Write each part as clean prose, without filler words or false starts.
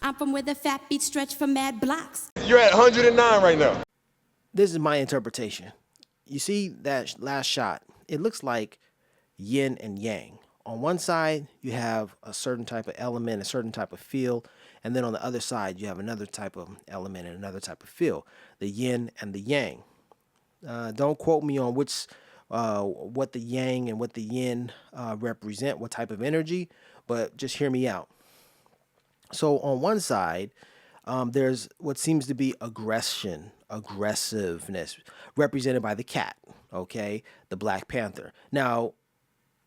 I'm from where the fat beats stretch for mad blocks. You're at 109 right now. This is my interpretation. You see that last shot? It looks like yin and yang. On one side, you have a certain type of element, a certain type of feel, and then on the other side, you have another type of element and another type of feel, the yin and the yang. Don't quote me on what the yang and what the yin represent, what type of energy, but just hear me out. So on one side, there's what seems to be aggressiveness, represented by the cat. Okay, the Black Panther. Now,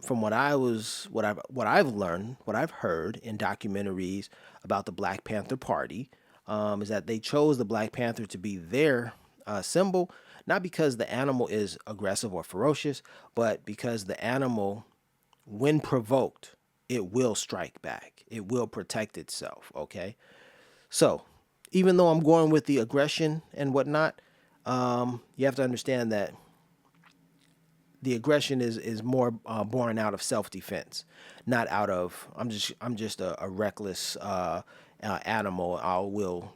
from what I've learned, what I've heard in documentaries about the Black Panther Party, is that they chose the Black Panther to be their symbol, not because the animal is aggressive or ferocious, but because the animal, when provoked, it will strike back. It will protect itself. Okay, so even though I'm going with the aggression and whatnot, you have to understand that the aggression is more born out of self-defense, not out of I'm just a reckless animal. I will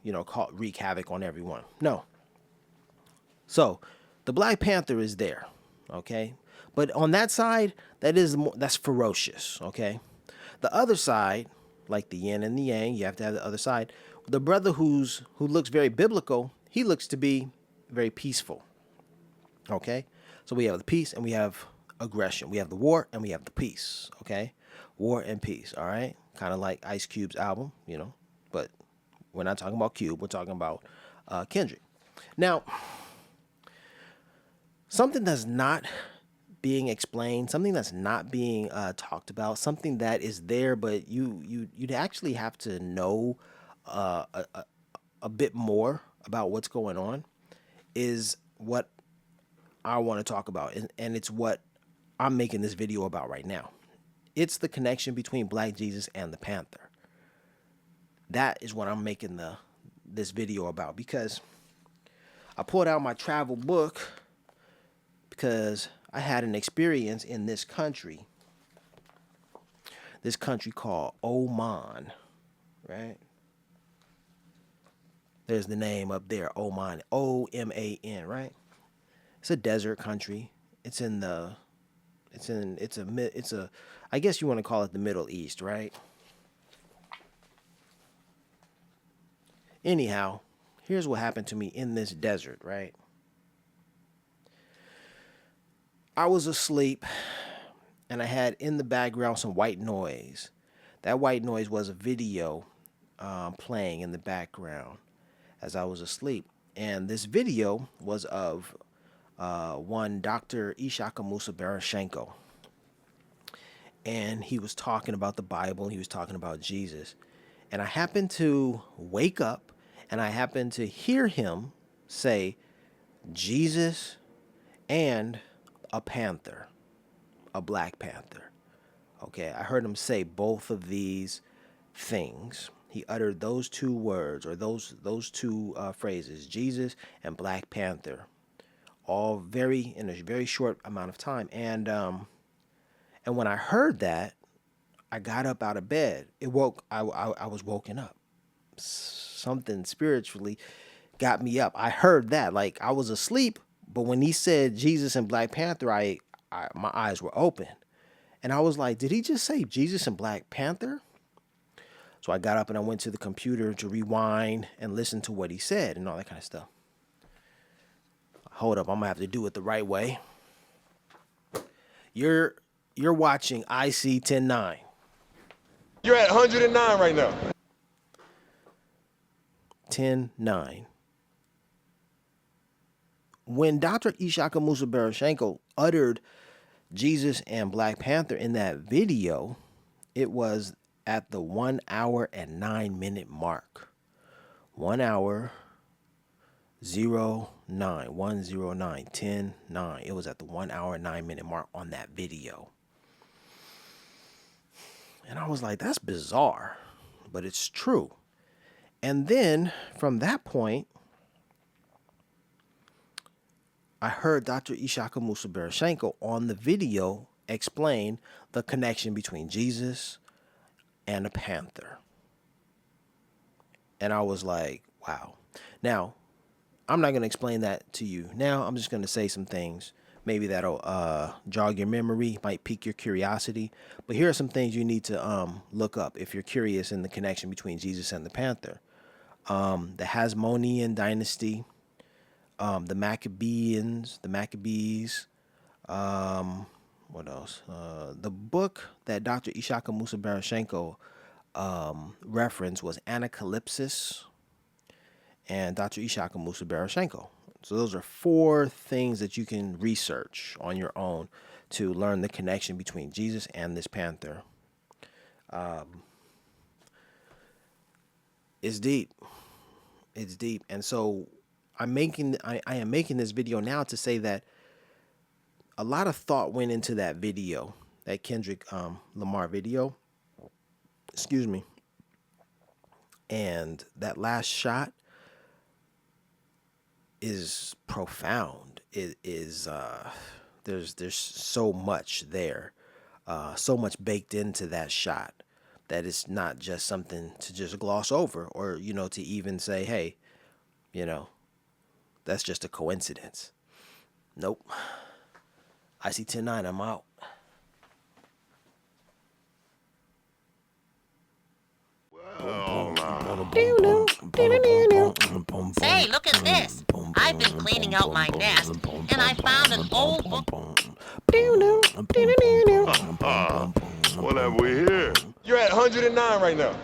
wreak havoc on everyone. No. So the Black Panther is there, okay, but on that side, that's ferocious, okay. The other side, like the yin and the yang, you have to have the other side. The brother who looks very biblical, he looks to be very peaceful, okay. So we have the peace and we have aggression. We have the war and we have the peace, okay? War and peace, all right? Kind of like Ice Cube's album, but we're not talking about Cube. We're talking about Kendrick. Now, something that's not being explained, something that's not being talked about, something that is there, but you'd actually have to know a bit more about what's going on, is what I want to talk about, and it's what I'm making this video about right now. It's the connection between Black Jesus and the Panther. That is what I'm making this video about, because I pulled out my travel book because I had an experience in this country called Oman, right? There's the name up there, Oman, O-M-A-N, right? It's a desert country. I guess you want to call it the Middle East, right? Anyhow, here's what happened to me in this desert, right? I was asleep and I had in the background some white noise. That white noise was a video playing in the background as I was asleep. And this video was of one Dr. Ishaka Musa Barashenko. And he was talking about the Bible. He was talking about Jesus. And I happened to wake up and I happened to hear him say Jesus and a panther, a Black Panther. Okay, I heard him say both of these things. He uttered those two words, or those two phrases, Jesus and Black Panther, all in a very short amount of time. And when I heard that, I got up out of bed. I was woken up. Something spiritually got me up. I heard that, like I was asleep, but when he said Jesus and Black Panther, my eyes were open, and I was like, did he just say Jesus and Black Panther? So I got up and I went to the computer to rewind and listen to what he said and all that kind of stuff. Hold up, I'm gonna have to do it the right way. You're watching iSee109. You're at 109 right now. 10-9. When Dr. Ishaka Musa Barashenko uttered Jesus and Black Panther in that video, it was at the 1 hour and 9 minute mark. 1 hour 09 109 10-9. It was at the 1 hour and 9 minute mark on that video. And I was like, that's bizarre, but it's true. And then from that point, I heard Dr. Ishaka Musa Barashenko on the video explain the connection between Jesus and a panther. And I was like, wow. Now, I'm not going to explain that to you now. I'm just going to say some things. Maybe that'll jog your memory, might pique your curiosity. But here are some things you need to look up if you're curious in the connection between Jesus and the Panther. The Hasmonean dynasty, the Maccabees. What else? The book that Dr. Ishaka Musa Barashenko referenced was Anacalypsis and Dr. Ishaka Musa Barashenko. So those are 4 things that you can research on your own to learn the connection between Jesus and this panther. It's deep. It's deep. And so I am making this video now to say that a lot of thought went into that video, that Kendrick Lamar video. Excuse me. And that last shot is profound. It is there's so much there, so much baked into that shot that it's not just something to just gloss over or to even say, hey, that's just a coincidence. Nope. iSee109, I'm out. Say, look at this. I've been cleaning out my nest, and I found an old book. What have we here? You're at 109 right now.